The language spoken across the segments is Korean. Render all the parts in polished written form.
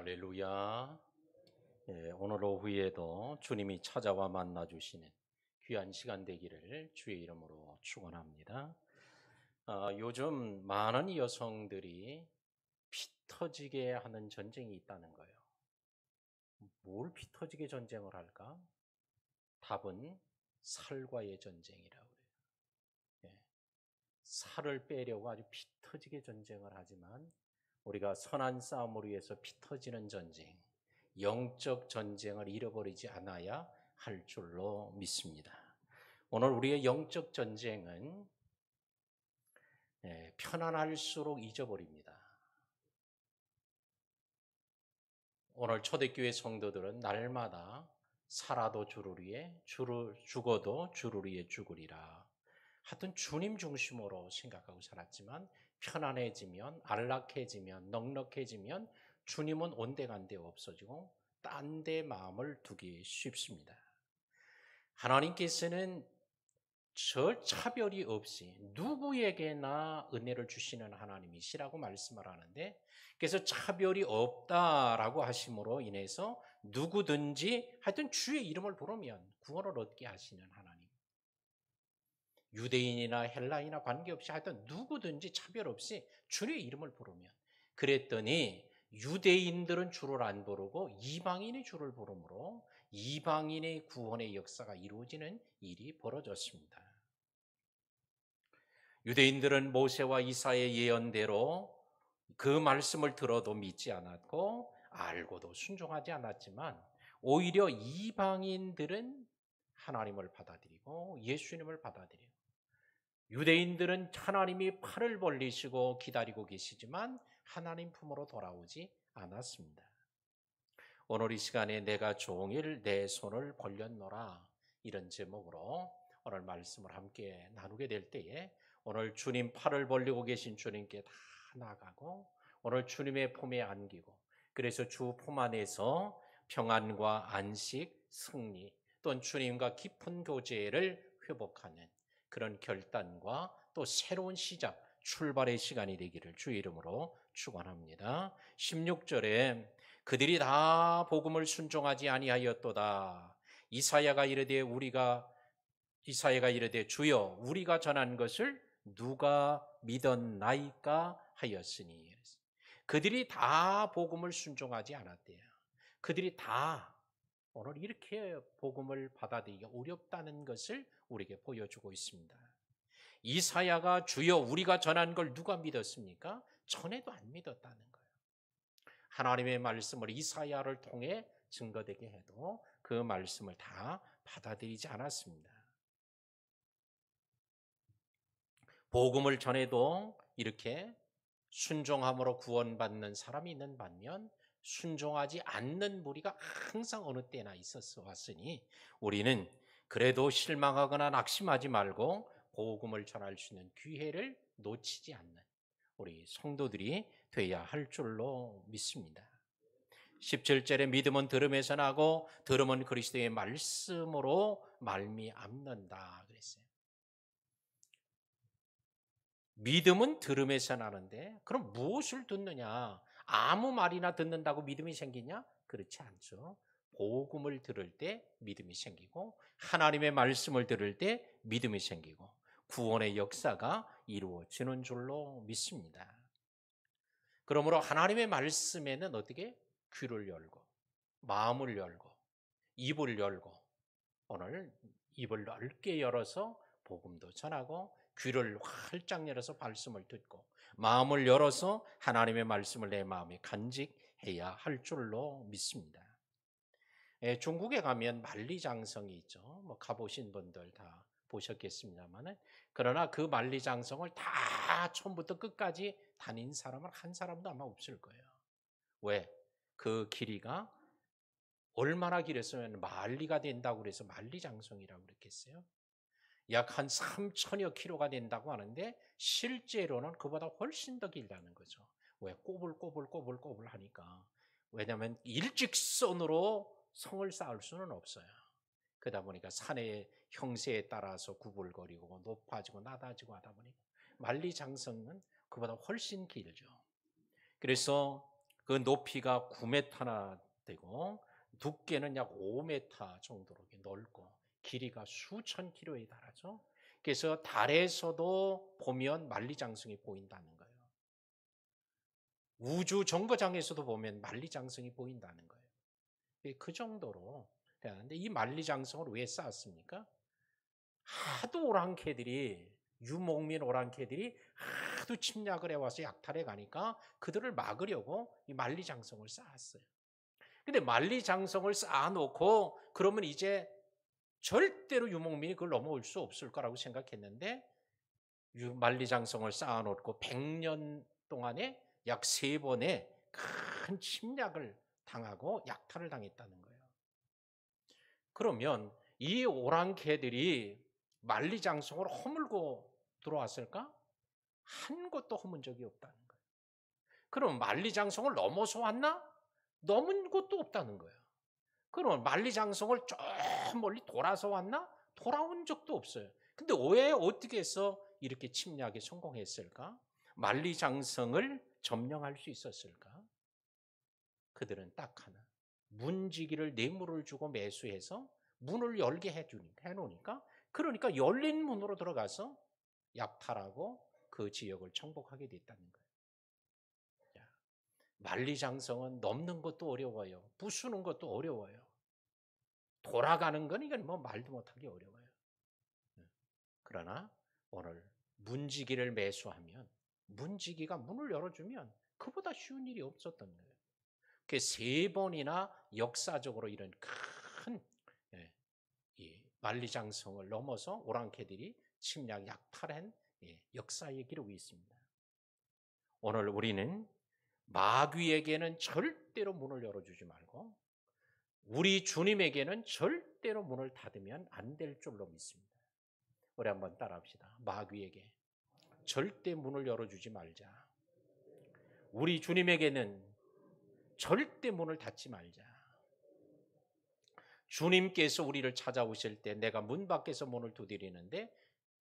할렐루야. 오늘 오후에도 주님이 찾아와 만나 주시는 귀한 시간 되기를 주의 이름으로 축원합니다. 요즘 많은 여성들이 피 터지게 하는 전쟁이 있다는 거예요. 뭘 피 터지게 전쟁을 할까? 답은 살과의 전쟁이라고 그래요. 예, 살을 빼려고 아주 피 터지게 전쟁을 하지만 우리가 선한 싸움을 위해서 피 터지는 전쟁, 영적 전쟁을 잃어버리지 않아야 할 줄로 믿습니다. 오늘 우리의 영적 전쟁은 편안할수록 잊어버립니다. 오늘 초대교회 성도들은 날마다 살아도 주를 위해, 죽어도 주를 위해 죽으리라. 하여튼 주님 중심으로 생각하고 살았지만 편안해지면, 안락해지면, 넉넉해지면 주님은 온데간데 없어지고 딴 데 마음을 두기 쉽습니다. 하나님께서는 저 차별이 없이 누구에게나 은혜를 주시는 하나님이시라고 말씀을 하는데, 그래서 차별이 없다라고 하심으로 인해서 누구든지 하여튼 주의 이름을 부르면 구원을 얻게 하시는 하나님. 유대인이나 헬라인이나 관계없이 하여튼 누구든지 차별 없이 주의 이름을 부르면, 그랬더니 유대인들은 주를 안 부르고 이방인이 주를 부르므로 이방인의 구원의 역사가 이루어지는 일이 벌어졌습니다. 유대인들은 모세와 이사의 예언대로 그 말씀을 들어도 믿지 않았고 알고도 순종하지 않았지만, 오히려 이방인들은 하나님을 받아들이고 예수님을 받아들이고, 유대인들은 하나님이 팔을 벌리시고 기다리고 계시지만 하나님 품으로 돌아오지 않았습니다. 오늘 이 시간에 내가 종일 내 손을 벌렸노라, 이런 제목으로 오늘 말씀을 함께 나누게 될 때에, 오늘 주님 팔을 벌리고 계신 주님께 다 나가고 오늘 주님의 품에 안기고, 그래서 주 품 안에서 평안과 안식, 승리, 또는 주님과 깊은 교제를 회복하는 그런 결단과 또 새로운 시작, 출발의 시간이 되기를 주의 이름으로 축원합니다. 16절에 그들이 다 복음을 순종하지 아니하였도다. 이사야가 이르되 주여 우리가 전한 것을 누가 믿었나이까 하였으니, 그들이 다 복음을 순종하지 않았대요. 그들이 다 오늘 이렇게 복음을 받아들이기 어렵다는 것을 우리에게 보여주고 있습니다. 이사야가 주여 우리가 전한 걸 누가 믿었습니까? 전에도 안 믿었다는 거예요. 하나님의 말씀을 이사야를 통해 증거되게 해도 그 말씀을 다 받아들이지 않았습니다. 복음을 전해도 이렇게 순종함으로 구원받는 사람이 있는 반면 순종하지 않는 무리가 항상 어느 때나 있었어 왔으니, 우리는 그래도 실망하거나 낙심하지 말고 복음을 전할 수 있는 기회를 놓치지 않는 우리 성도들이 돼야 할 줄로 믿습니다. 17절에 믿음은 들음에서 나고 들음은 그리스도의 말씀으로 말미암는다 그랬어요. 믿음은 들음에서 나는데 그럼 무엇을 듣느냐? 아무 말이나 듣는다고 믿음이 생기냐? 그렇지 않죠. 복음을 들을 때 믿음이 생기고, 하나님의 말씀을 들을 때 믿음이 생기고, 구원의 역사가 이루어지는 줄로 믿습니다. 그러므로 하나님의 말씀에는 어떻게? 귀를 열고 마음을 열고 입을 열고, 오늘 입을 넓게 열어서 복음도 전하고 귀를 활짝 열어서 말씀을 듣고 마음을 열어서 하나님의 말씀을 내 마음에 간직해야 할 줄로 믿습니다. 중국에 가면 만리장성이 있죠. 뭐 가보신 분들 다 보셨겠습니다만은, 그러나 그 만리장성을 다 처음부터 끝까지 다닌 사람은 한 사람도 아마 없을 거예요. 왜? 그 길이가 얼마나 길었으면 만리가 된다고 그래서 만리장성이라고 그랬겠어요? 약 한 3천여 킬로가 된다고 하는데 실제로는 그보다 훨씬 더 길다는 거죠. 왜? 꼬불꼬불 하니까. 왜냐하면 일직선으로 성을 쌓을 수는 없어요. 그러다 보니까 산의 형세에 따라서 구불거리고 높아지고 낮아지고 하다 보니까 만리장성은 그보다 훨씬 길죠. 그래서 그 높이가 9m나 되고 두께는 약 5m 정도로 넓고 길이가 수천 킬로에 달하죠. 그래서 달에서도 보면 만리장성이 보인다는 거예요. 우주 정거장에서도 보면 만리장성이 보인다는 거예요. 그 정도로 되는데 이 만리장성을 왜 쌓았습니까? 하도 오랑캐들이 유목민 오랑캐들이 하도 침략을 해와서 약탈해 가니까 그들을 막으려고 이 만리장성을 쌓았어요. 근데 만리장성을 쌓아놓고 그러면 이제 절대로 유목민이 그걸 넘어올 수 없을 거라고 생각했는데 만리장성을 쌓아놓고 100년 동안에 약 3번의 큰 침략을 당하고 약탈을 당했다는 거예요. 그러면 이 오랑캐들이 만리장성을 허물고 들어왔을까? 한 곳도 허문 적이 없다는 거예요. 그럼 만리장성을 넘어서 왔나? 넘은 곳도 없다는 거예요. 그럼 만리장성을 저 멀리 돌아서 왔나? 돌아온 적도 없어요. 근데 왜 어떻게 해서 이렇게 침략에 성공했을까? 만리장성을 점령할 수 있었을까? 그들은 딱 하나. 문지기를 뇌물을 주고 매수해서 문을 열게 해놓으니까 그러니까 열린 문으로 들어가서 약탈하고 그 지역을 정복하게 됐다는 거예요. 만리장성은 넘는 것도 어려워요. 부수는 것도 어려워요. 돌아가는 건 이건 뭐 말도 못하기 어려워요. 그러나 오늘 문지기를 매수하면 문지기가 문을 열어주면 그보다 쉬운 일이 없었던 거예요. 그 3번이나 역사적으로 이런 큰 이 만리장성을 넘어서 오랑캐들이 침략 약탈한 역사의 기록이 있습니다. 오늘 우리는 마귀에게는 절대로 문을 열어주지 말고 우리 주님에게는 절대로 문을 닫으면 안 될 줄로 믿습니다. 우리 한번 따라합시다. 마귀에게 절대 문을 열어주지 말자. 우리 주님에게는 절대 문을 닫지 말자. 주님께서 우리를 찾아오실 때 내가 문 밖에서 문을 두드리는데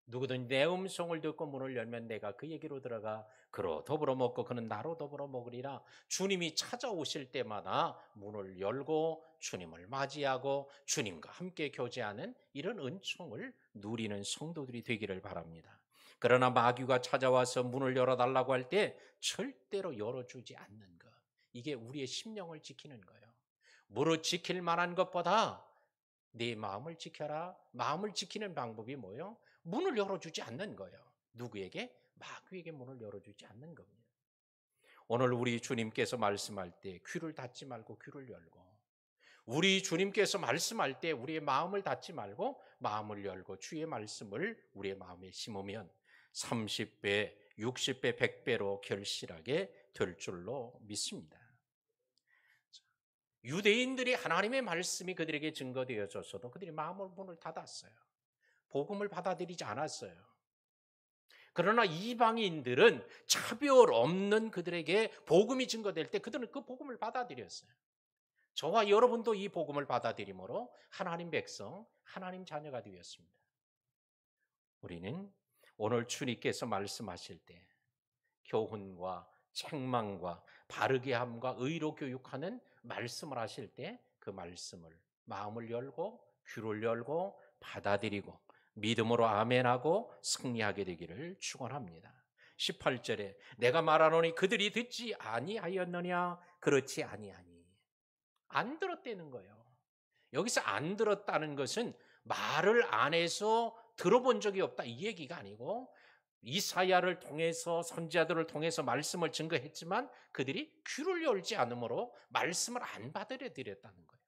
누구든 내 음성을 듣고 문을 열면 내가 그에게로 들어가 그로 더불어 먹고 그는 나로 더불어 먹으리라. 주님이 찾아오실 때마다 문을 열고 주님을 맞이하고 주님과 함께 교제하는 이런 은총을 누리는 성도들이 되기를 바랍니다. 그러나 마귀가 찾아와서 문을 열어달라고 할 때 절대로 열어주지 않는 것. 이게 우리의 심령을 지키는 거예요. 무릇 지킬 만한 것보다 네 마음을 지켜라. 마음을 지키는 방법이 뭐예요? 문을 열어주지 않는 거예요. 누구에게? 마귀에게 문을 열어주지 않는 겁니다. 오늘 우리 주님께서 말씀할 때 귀를 닫지 말고 귀를 열고 우리 주님께서 말씀할 때 우리의 마음을 닫지 말고 마음을 열고 주의 말씀을 우리의 마음에 심으면 30배, 60배, 100배로 결실하게 될 줄로 믿습니다. 유대인들이 하나님의 말씀이 그들에게 증거되어졌어도 그들이 마음을 문을 닫았어요. 복음을 받아들이지 않았어요. 그러나 이방인들은 차별 없는 그들에게 복음이 증거될 때 그들은 그 복음을 받아들였어요. 저와 여러분도 이 복음을 받아들임으로 하나님 백성, 하나님 자녀가 되었습니다. 우리는 오늘 주님께서 말씀하실 때 교훈과 책망과 바르게 함과 의로 교육하는 말씀을 하실 때 그 말씀을 마음을 열고 귀를 열고 받아들이고 믿음으로 아멘하고 승리하게 되기를 축원합니다. 18절에 내가 말하노니 그들이 듣지 아니하였느냐 그렇지 아니하니 안 들었다는 거예요. 여기서 안 들었다는 것은 말을 안 해서 들어본 적이 없다 이 얘기가 아니고 이사야를 통해서 선지자들을 통해서 말씀을 증거했지만 그들이 귀를 열지 않으므로 말씀을 안 받아들였다는 거예요.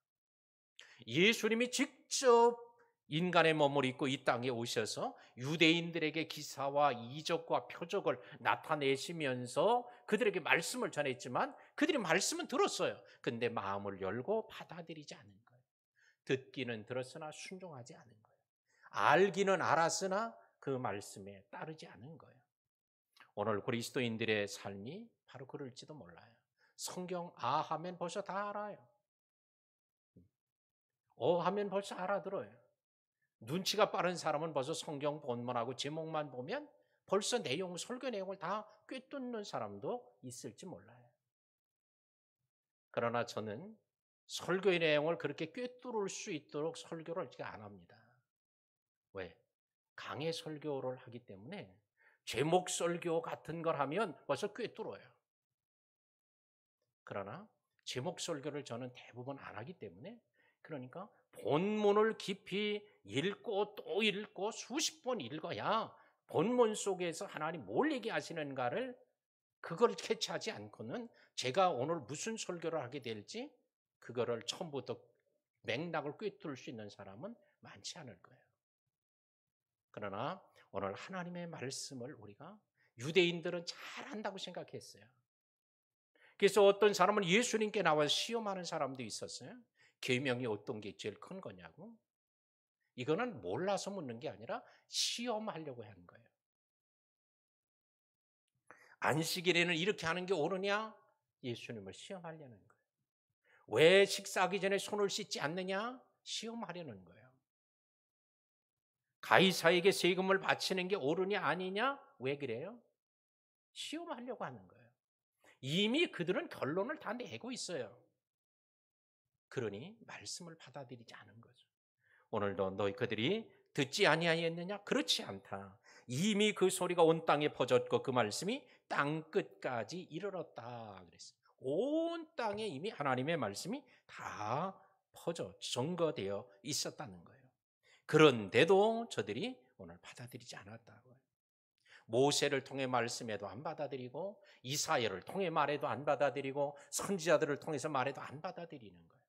예수님이 직접 인간의 몸을 입고 이 땅에 오셔서 유대인들에게 기사와 이적과 표적을 나타내시면서 그들에게 말씀을 전했지만 그들이 말씀은 들었어요. 근데 마음을 열고 받아들이지 않은 거예요. 듣기는 들었으나 순종하지 않은 거예요. 알기는 알았으나 그 말씀에 따르지 않은 거예요. 오늘 그리스도인들의 삶이 바로 그럴지도 몰라요. 성경 아 하면 벌써 다 알아요. 하면 벌써 알아들어요. 눈치가 빠른 사람은 벌써 성경 본문하고 제목만 보면 벌써 설교 내용을 다 꿰뚫는 사람도 있을지 몰라요. 그러나 저는 설교의 내용을 그렇게 꿰뚫을 수 있도록 설교를 제가 안 합니다. 왜? 강해 설교를 하기 때문에 제목 설교 같은 걸 하면 벌써 꿰뚫어요. 그러나 제목 설교를 저는 대부분 안 하기 때문에, 그러니까 본문을 깊이 읽고 또 읽고 수십 번 읽어야 본문 속에서 하나님 뭘 얘기하시는가를 그걸 캐치하지 않고는 제가 오늘 무슨 설교를 하게 될지 그거를 처음부터 맥락을 꿰뚫을 수 있는 사람은 많지 않을 거예요. 그러나 오늘 하나님의 말씀을 우리가, 유대인들은 잘한다고 생각했어요. 그래서 어떤 사람은 예수님께 나와서 시험하는 사람도 있었어요. 계명이 어떤 게 제일 큰 거냐고. 이거는 몰라서 묻는 게 아니라 시험하려고 하는 거예요. 안식일에는 이렇게 하는 게 옳으냐? 예수님을 시험하려는 거예요. 왜 식사하기 전에 손을 씻지 않느냐? 시험하려는 거예요. 가이사에게 세금을 바치는 게 옳으냐 아니냐? 왜 그래요? 시험하려고 하는 거예요. 이미 그들은 결론을 다 내고 있어요. 그러니 말씀을 받아들이지 않은 거죠. 오늘도 너희 그들이 듣지 아니하였느냐? 그렇지 않다. 이미 그 소리가 온 땅에 퍼졌고 그 말씀이 땅 끝까지 이르렀다 그랬어요. 온 땅에 이미 하나님의 말씀이 다 퍼져 증거되어 있었다는 거예요. 그런데도 저들이 오늘 받아들이지 않았다고요. 모세를 통해 말씀해도 안 받아들이고, 이사야를 통해 말해도 안 받아들이고, 선지자들을 통해서 말해도 안 받아들이는 거예요.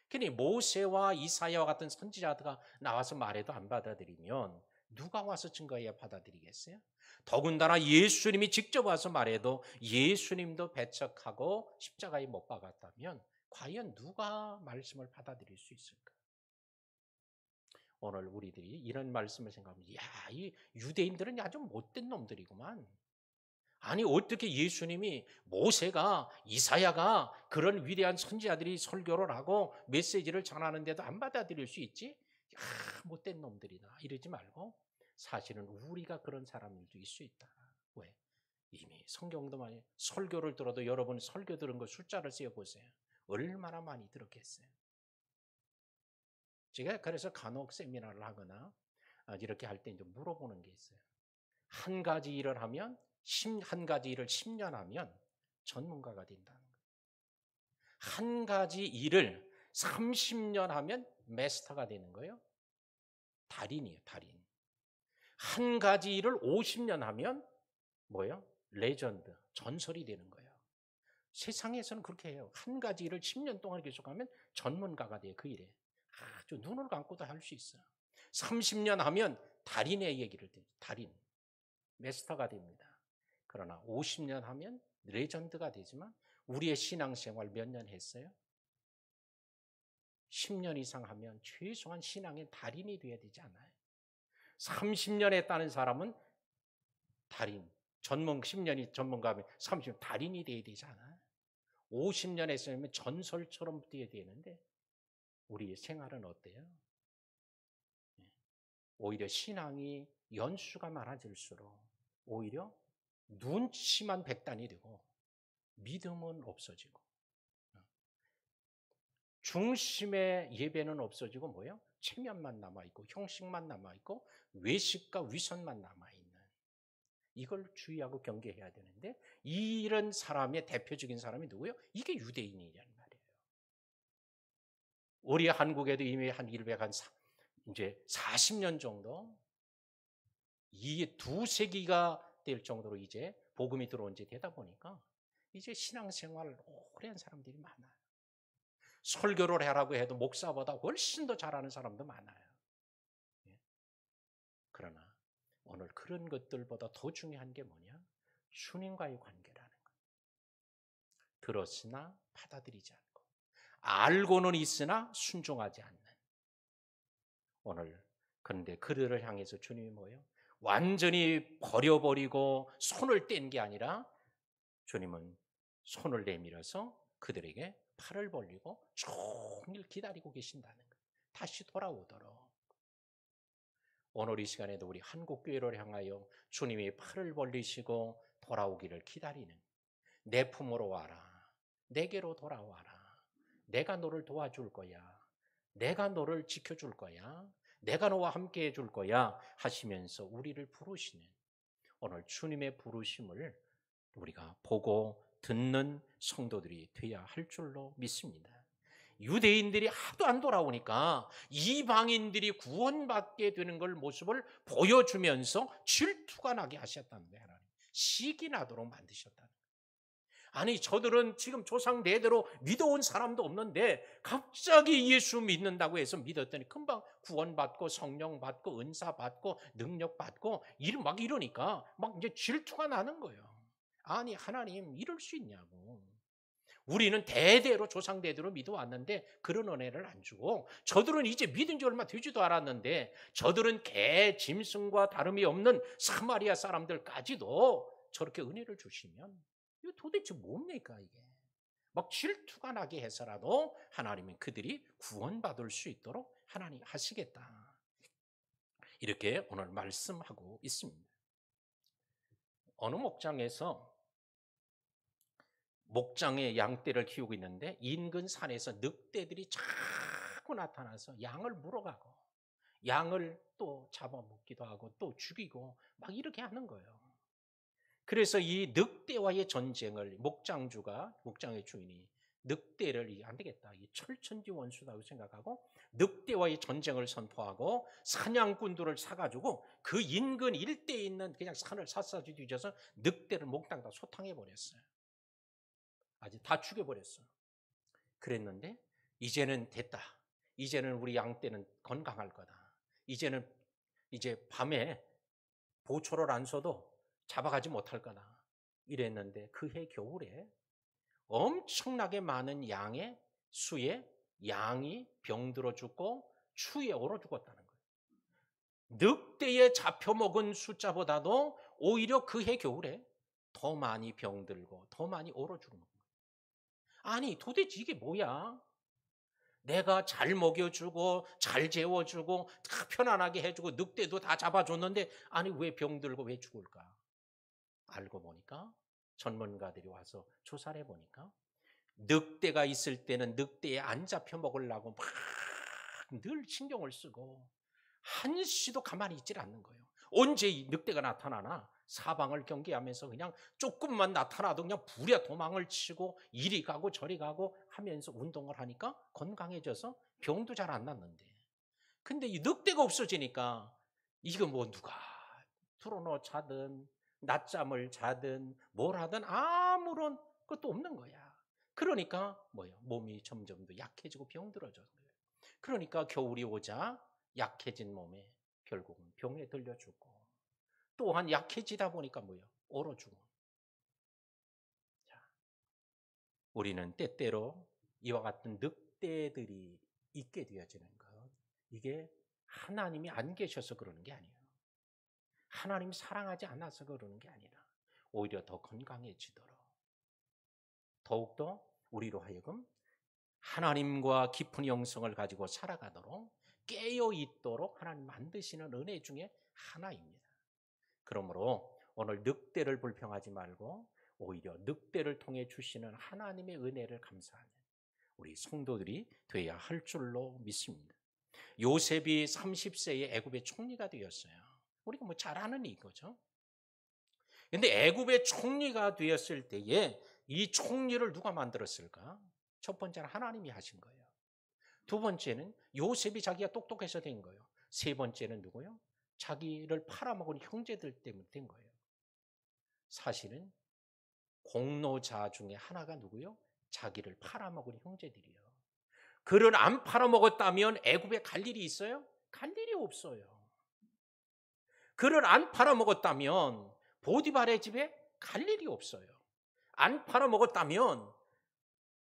그러니 모세와 이사야와 같은 선지자가 나와서 말해도 안 받아들이면 누가 와서 증거해야 받아들이겠어요? 더군다나 예수님이 직접 와서 말해도 예수님도 배척하고 십자가에 못 박았다면 과연 누가 말씀을 받아들일 수 있을까? 오늘 우리들이 이런 말씀을 생각하면, 야, 이 유대인들은 아주 못된 놈들이구만. 아니 어떻게 예수님이, 모세가, 이사야가 그런 위대한 선지자들이 설교를 하고 메시지를 전하는데도 안 받아들일 수 있지? 못된 놈들이다 이러지 말고, 사실은 우리가 그런 사람들도 있을 수 있다. 왜? 이미 성경도 많이, 설교를 들어도 여러분 설교 들은 거 숫자를 세어보세요. 얼마나 많이 들었겠어요. 제가 그래서 간혹 세미나를 하거나 이렇게 할 때 이제 물어보는 게 있어요. 한 가지 일을 하면, 한 가지 일을 10년 하면 전문가가 된다는 거예요. 한 가지 일을 30년 하면 마스터가 되는 거예요. 달인이에요, 달인. 한 가지 일을 50년 하면 뭐예요? 레전드, 전설이 되는 거예요. 세상에서는 그렇게 해요. 한 가지 일을 10년 동안 계속하면 전문가가 돼요, 그 일에. 아주 눈을 감고도 할 수 있어요. 30년 하면 달인의 얘기를 듣죠. 달인, 마스터가 됩니다. 그러나 50년 하면 레전드가 되지만 우리의 신앙생활 몇 년 했어요? 10년 이상 하면 최소한 신앙의 달인이 돼야 되지 않아요? 30년 했다는 사람은 달인, 10년이 전문가면 30년 달인이 돼야 되지 않아요? 50년 했으면 전설처럼 돼야 되는데 우리의 생활은 어때요? 오히려 신앙이 연수가 많아질수록 오히려 눈치만 백단이 되고 믿음은 없어지고, 중심의 예배는 없어지고 뭐예요? 체면만 남아있고 형식만 남아있고 외식과 위선만 남아있는, 이걸 주의하고 경계해야 되는데, 이런 사람의 대표적인 사람이 누구예요? 이게 유대인이란 말이에요. 우리 한국에도 이미 한 40년 정도, 이 두세기가 될 정도로 이제 복음이 들어온 지 되다 보니까 이제 신앙생활을 오래 한 사람들이 많아요. 설교를 하라고 해도 목사보다 훨씬 더 잘하는 사람도 많아요. 예. 그러나 오늘 그런 것들보다 더 중요한 게 뭐냐? 주님과의 관계라는 거예요. 들었으나 받아들이지 않고, 알고는 있으나 순종하지 않는. 오늘 그런데 그들을 향해서 주님이 뭐예요? 완전히 버려버리고 손을 뗀 게 아니라 주님은 손을 내밀어서 그들에게 팔을 벌리고 종일 기다리고 계신다는 거예요. 다시 돌아오도록. 오늘 이 시간에도 우리 한국교회를 향하여 주님이 팔을 벌리시고 돌아오기를 기다리는, 내 품으로 와라, 내게로 돌아와라. 내가 너를 도와줄 거야. 내가 너를 지켜줄 거야. 내가 너와 함께 해줄 거야 하시면서 우리를 부르시는 오늘 주님의 부르심을 우리가 보고 듣는 성도들이 되어야 할 줄로 믿습니다. 유대인들이 하도 안 돌아오니까 이방인들이 구원받게 되는 걸 모습을 보여주면서 질투가 나게 하셨다는 거예요. 하나님. 시기 나도록 만드셨다는 거예요. 아니 저들은 지금 조상 대대로 믿어온 사람도 없는데 갑자기 예수 믿는다고 해서 믿었더니 금방 구원받고 성령 받고 은사 받고 능력 받고 막 이러니까 막 이제 질투가 나는 거예요. 아니 하나님 이럴 수 있냐고. 우리는 대대로 조상 대대로 믿어왔는데 그런 은혜를 안 주고 저들은 이제 믿은 지 얼마 되지도 않았는데 저들은 개 짐승과 다름이 없는 사마리아 사람들까지도 저렇게 은혜를 주시면 이거 도대체 뭡니까 이게. 막 질투가 나게 해서라도 하나님은 그들이 구원받을 수 있도록 하나님 하시겠다. 이렇게 오늘 말씀하고 있습니다. 어느 목장에서 목장에 양떼를 키우고 있는데 인근 산에서 늑대들이 자꾸 나타나서 양을 물어가고 양을 또 잡아먹기도 하고 또 죽이고 막 이렇게 하는 거예요. 그래서 이 늑대와의 전쟁을 목장의 주인이 늑대를 안 되겠다. 이 철천지 원수다고 생각하고 늑대와의 전쟁을 선포하고 사냥꾼들을 사가지고 그 인근 일대에 있는 그냥 산을 샅샅이 뒤져서 늑대를 몽땅 다 소탕해 버렸어요. 아주 다 죽여버렸어. 그랬는데 이제는 됐다. 이제는 우리 양떼는 건강할 거다. 이제는 이제 밤에 보초를 안 써도 잡아가지 못할 거다. 이랬는데 그해 겨울에 엄청나게 많은 양의 수에 양이 병들어 죽고 추위에 얼어 죽었다는 거예요. 늑대에 잡혀먹은 숫자보다도 오히려 그해 겨울에 더 많이 병들고 더 많이 얼어 죽는 거예요. 아니 도대체 이게 뭐야? 내가 잘 먹여주고 잘 재워주고 다 편안하게 해주고 늑대도 다 잡아줬는데 아니 왜 병들고 왜 죽을까? 알고 보니까 전문가들이 와서 조사를 해보니까 늑대가 있을 때는 늑대에 안 잡혀 먹으려고 막 늘 신경을 쓰고 한시도 가만히 있질 않는 거예요. 언제 이 늑대가 나타나나 사방을 경계하면서 그냥 조금만 나타나도 그냥 부랴 도망을 치고 이리 가고 저리 가고 하면서 운동을 하니까 건강해져서 병도 잘 안 났는데 근데 이 늑대가 없어지니까 이거 뭐 누가 틀어놓자든 낮잠을 자든 뭘 하든 아무런 것도 없는 거야. 그러니까 뭐예요? 몸이 점점 더 약해지고 병들어져요. 그러니까 겨울이 오자 약해진 몸에 결국은 병에 들려 죽고 또한 약해지다 보니까 뭐예요? 얼어 죽어. 자, 우리는 때때로 이와 같은 늑대들이 있게 되어지는 것. 이게 하나님이 안 계셔서 그러는 게 아니에요. 하나님이 사랑하지 않아서 그러는 게 아니라 오히려 더 건강해지도록 더욱더 우리로 하여금 하나님과 깊은 영성을 가지고 살아가도록 깨어 있도록 하나님 만드시는 은혜 중에 하나입니다. 그러므로 오늘 늑대를 불평하지 말고 오히려 늑대를 통해 주시는 하나님의 은혜를 감사하는 우리 성도들이 되어야 할 줄로 믿습니다. 요셉이 30세에 애굽의 총리가 되었어요. 우리가 뭐 잘 아는 이거죠. 근데 애굽의 총리가 되었을 때에 이 총리를 누가 만들었을까? 첫 번째는 하나님이 하신 거예요. 두 번째는 요셉이 자기가 똑똑해서 된 거예요. 세 번째는 누구요? 자기를 팔아먹은 형제들 때문에 된 거예요. 사실은 공로자 중에 하나가 누구요? 자기를 팔아먹은 형제들이요. 그를 안 팔아먹었다면 애굽에 갈 일이 있어요? 갈 일이 없어요. 그를 안 팔아먹었다면 보디발의 집에 갈 일이 없어요. 안 팔아먹었다면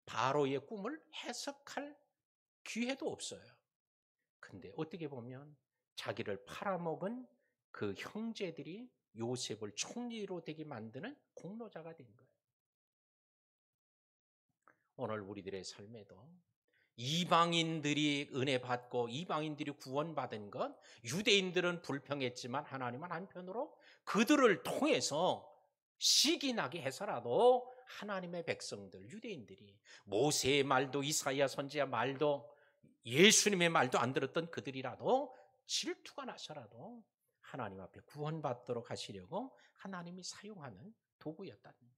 바로의 꿈을 해석할 기회도 없어요. 근데 어떻게 보면 자기를 팔아먹은 그 형제들이 요셉을 총리로 되게 만드는 공로자가 된 거예요. 오늘 우리들의 삶에도 이방인들이 은혜 받고 이방인들이 구원받은 것, 유대인들은 불평했지만 하나님은 한편으로 그들을 통해서 시기 나게 해서라도 하나님의 백성들, 유대인들이 모세의 말도 이사야 선지자 말도 예수님의 말도 안 들었던 그들이라도 질투가 나서라도 하나님 앞에 구원받도록 하시려고 하나님이 사용하는 도구였다는 거예요.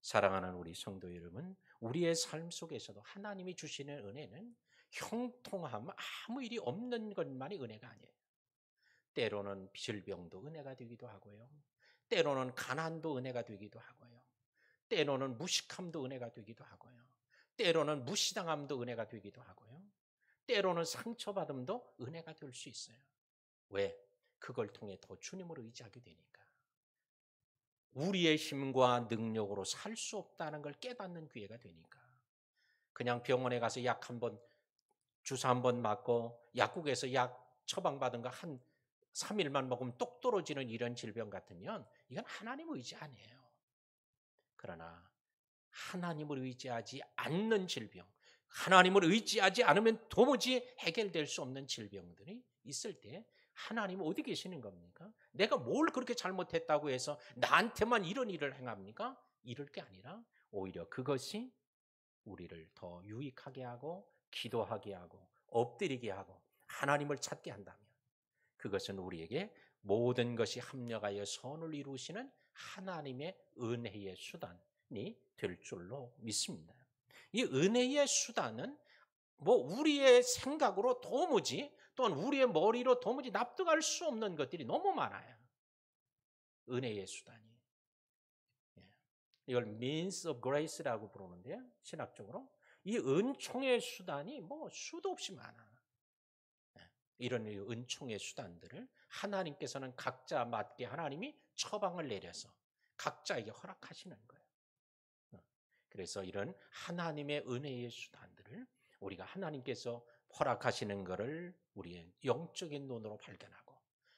사랑하는 우리 성도 여러분, 우리의 삶 속에서도 하나님이 주시는 은혜는 형통함, 아무 일이 없는 것만이 은혜가 아니에요. 때로는 질병도 은혜가 되기도 하고요. 때로는 가난도 은혜가 되기도 하고요. 때로는 무식함도 은혜가 되기도 하고요. 때로는 무시당함도 은혜가 되기도 하고요. 때로는 상처받음도 은혜가 될 수 있어요. 왜? 그걸 통해 더 주님을 의지하게 되니까. 우리의 힘과 능력으로 살 수 없다는 걸 깨닫는 기회가 되니까. 그냥 병원에 가서 약 한 번, 주사 한 번 맞고 약국에서 약 처방받은 거 한 3일만 먹으면 똑 떨어지는 이런 질병 같으면 이건 하나님 의지 아니에요. 그러나 하나님을 의지하지 않는 질병, 하나님을 의지하지 않으면 도무지 해결될 수 없는 질병들이 있을 때 하나님은 어디 계시는 겁니까? 내가 뭘 그렇게 잘못했다고 해서 나한테만 이런 일을 행합니까? 이럴 게 아니라 오히려 그것이 우리를 더 유익하게 하고 기도하게 하고 엎드리게 하고 하나님을 찾게 한다면 그것은 우리에게 모든 것이 합력하여 선을 이루시는 하나님의 은혜의 수단이 될 줄로 믿습니다. 이 은혜의 수단은 뭐 우리의 생각으로 도무지 또는 우리의 머리로 도무지 납득할 수 없는 것들이 너무 많아요. 은혜의 수단이. 이걸 means of grace라고 부르는데요. 신학적으로. 이 은총의 수단이 뭐 수도 없이 많아. 이런 은총의 수단들을 하나님께서는 각자 맞게 하나님이 처방을 내려서 각자에게 허락하시는 거예요. 그래서 이런 하나님의 은혜의 수단들을 우리가 하나님께서 허락하시는 것을 우리의 영적인 눈으로 발견하고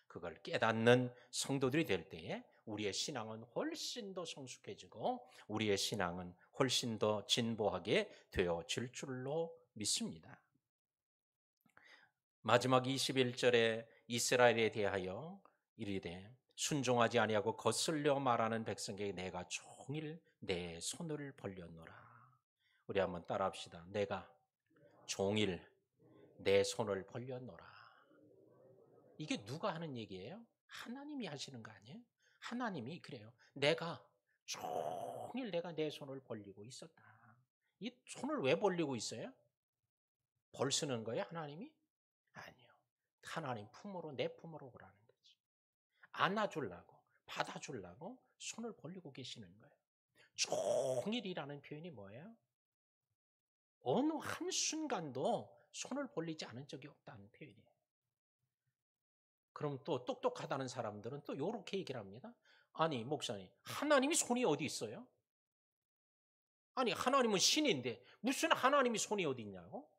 그걸 깨닫는 성도들이 될 때에 우리의 신앙은 훨씬 더 성숙해지고 우리의 신앙은 훨씬 더 진보하게 되어질 줄로 믿습니다. 마지막 21절에 이스라엘에 대하여 이르되 순종하지 아니하고 거슬려 말하는 백성에게 내가 종일 내 손을 벌렸노라. 우리 한번 따라합시다. 내가 종일 내 손을 벌렸노라. 이게 누가 하는 얘기예요? 하나님이 하시는 거 아니에요? 하나님이 그래요. 내가 종일 내가 내 손을 벌리고 있었다. 이 손을 왜 벌리고 있어요? 벌 쓰는 거예요, 하나님이? 아니요. 하나님 품으로 내 품으로 오라는 거지. 안아주려고 받아주려고 손을 벌리고 계시는 거예요. 종일이라는 표현이 뭐예요? 어느 한순간도 손을 벌리지 않은 적이 없다는 표현이에요. 그럼 또 똑똑하다는 사람들은 또 이렇게 얘기를 합니다. 아니 목사님 하나님이 손이 어디 있어요? 아니 하나님은 신인데 무슨 하나님이 손이 어디 있냐고?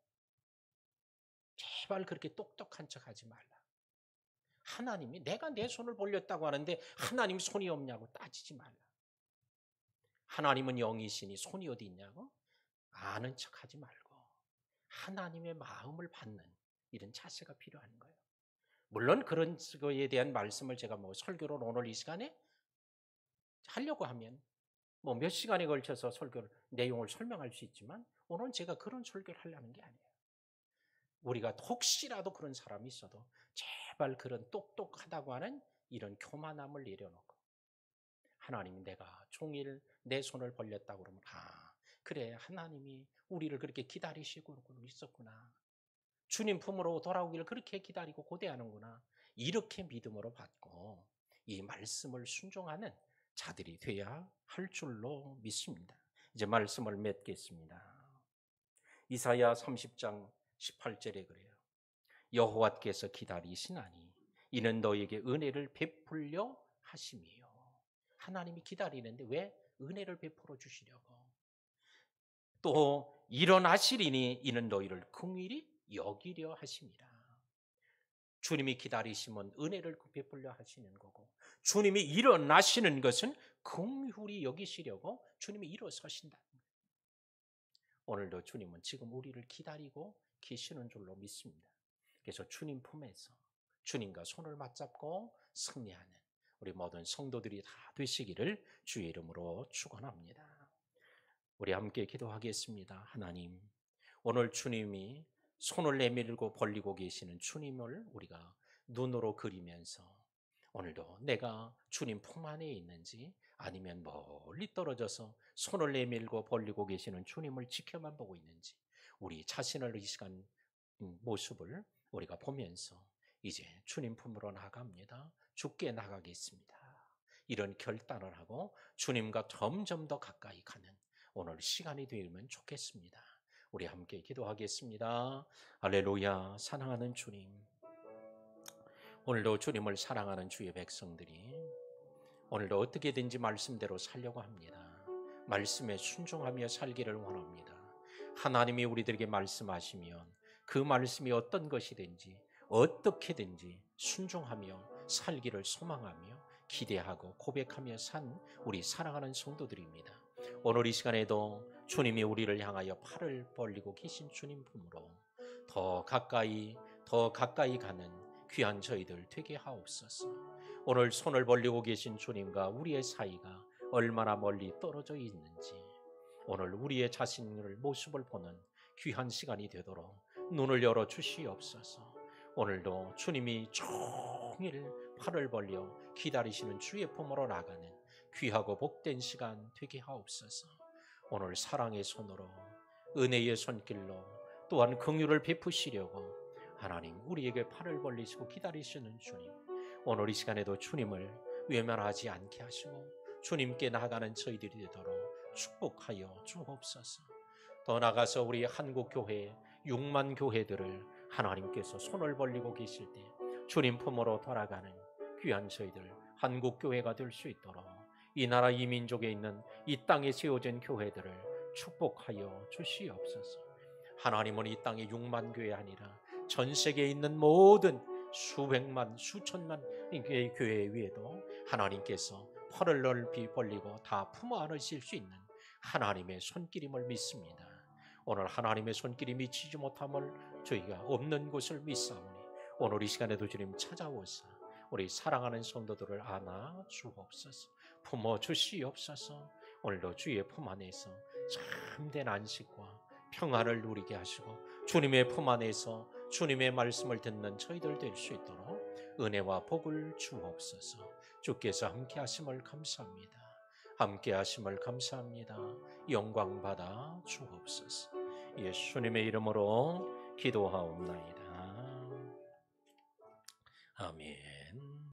제발 그렇게 똑똑한 척 하지 말라. 하나님이 내가 내 손을 벌렸다고 하는데 하나님 손이 없냐고 따지지 말라. 하나님은 영이시니 손이 어디 있냐고? 아는 척 하지 말고 하나님의 마음을 받는 이런 자세가 필요한 거예요. 물론 그런 거에 대한 말씀을 제가 뭐 설교로 오늘 이 시간에 하려고 하면 뭐 몇 시간에 걸쳐서 설교를 내용을 설명할 수 있지만 오늘은 제가 그런 설교를 하려는 게 아니에요. 우리가 혹시라도 그런 사람이 있어도 제발 그런 똑똑하다고 하는 이런 교만함을 내려놓고 하나님이 내가 종일 내 손을 벌렸다고 그러면 그래 하나님이 우리를 그렇게 기다리시고 있었구나. 주님 품으로 돌아오기를 그렇게 기다리고 고대하는구나. 이렇게 믿음으로 받고 이 말씀을 순종하는 자들이 돼야 할 줄로 믿습니다. 이제 말씀을 맺겠습니다. 이사야 30장 18절에 그래요. 여호와께서 기다리시나니 이는 너에게 은혜를 베풀려 하심이요. 하나님이 기다리는데 왜? 은혜를 베풀어 주시려고. 또 일어나시리니 이는 너희를 긍휼히 여기려 하심이라. 주님이 기다리시면 은혜를 베풀려 하시는 거고 주님이 일어나시는 것은 긍휼히 여기시려고 주님이 일어서신다는 거예요. 오늘도 주님은 지금 우리를 기다리고 계시는 줄로 믿습니다. 그래서 주님 품에서 주님과 손을 맞잡고 승리하는 우리 모든 성도들이 다 되시기를 주의 이름으로 축원합니다. 우리 함께 기도하겠습니다. 하나님, 오늘 주님이 손을 내밀고 벌리고 계시는 주님을 우리가 눈으로 그리면서 오늘도 내가 주님 품 안에 있는지 아니면 멀리 떨어져서 손을 내밀고 벌리고 계시는 주님을 지켜만 보고 있는지 우리 자신을 이 시간 모습을 우리가 보면서 이제 주님 품으로 나갑니다. 주께 나가겠습니다. 이런 결단을 하고 주님과 점점 더 가까이 가는 오늘 시간이 되면 좋겠습니다. 우리 함께 기도하겠습니다. 할렐루야. 사랑하는 주님, 오늘도 주님을 사랑하는 주의 백성들이 오늘도 어떻게든지 말씀대로 살려고 합니다. 말씀에 순종하며 살기를 원합니다. 하나님이 우리들에게 말씀하시면 그 말씀이 어떤 것이든지 어떻게든지 순종하며 살기를 소망하며 기대하고 고백하며 산 우리 사랑하는 성도들입니다. 오늘 이 시간에도 주님이 우리를 향하여 팔을 벌리고 계신 주님 품으로 더 가까이 가는 귀한 저희들 되게 하옵소서. 오늘 손을 벌리고 계신 주님과 우리의 사이가 얼마나 멀리 떨어져 있는지 오늘 우리의 자신을 모습을 보는 귀한 시간이 되도록 눈을 열어 주시옵소서. 오늘도 주님이 종일 팔을 벌려 기다리시는 주의 품으로 나가는 귀하고 복된 시간 되게 하옵소서. 오늘 사랑의 손으로 은혜의 손길로 또한 긍휼을 베푸시려고 하나님 우리에게 팔을 벌리시고 기다리시는 주님, 오늘 이 시간에도 주님을 외면하지 않게 하시고 주님께 나아가는 저희들이 되도록 축복하여 주옵소서. 더 나아가서 우리 한국교회 6만 교회들을 하나님께서 손을 벌리고 계실 때 주님 품으로 돌아가는 귀한 저희들 한국교회가 될 수 있도록 이 나라 이 민족에 있는 이 땅에 세워진 교회들을 축복하여 주시옵소서. 하나님은 이 땅에 6만 교회 아니라 전 세계에 있는 모든 수백만 수천만 교회 위에도 하나님께서 팔을 넓이 벌리고 다 품어 안으실 수 있는 하나님의 손길임을 믿습니다. 오늘 하나님의 손길이 미치지 못함을 저희가 없는 것을 믿사오니 오늘 이 시간에도 주님 찾아오사 우리 사랑하는 성도들을 안아 주옵소서. 품어 주시옵소서. 오늘도 주의 품 안에서 참된 안식과 평안을 누리게 하시고 주님의 품 안에서 주님의 말씀을 듣는 저희들 될 수 있도록 은혜와 복을 주옵소서. 주께서 함께 하심을 감사합니다. 함께 하심을 감사합니다. 영광 받아 주옵소서. 예수님의 이름으로 기도하옵나이다. 아멘.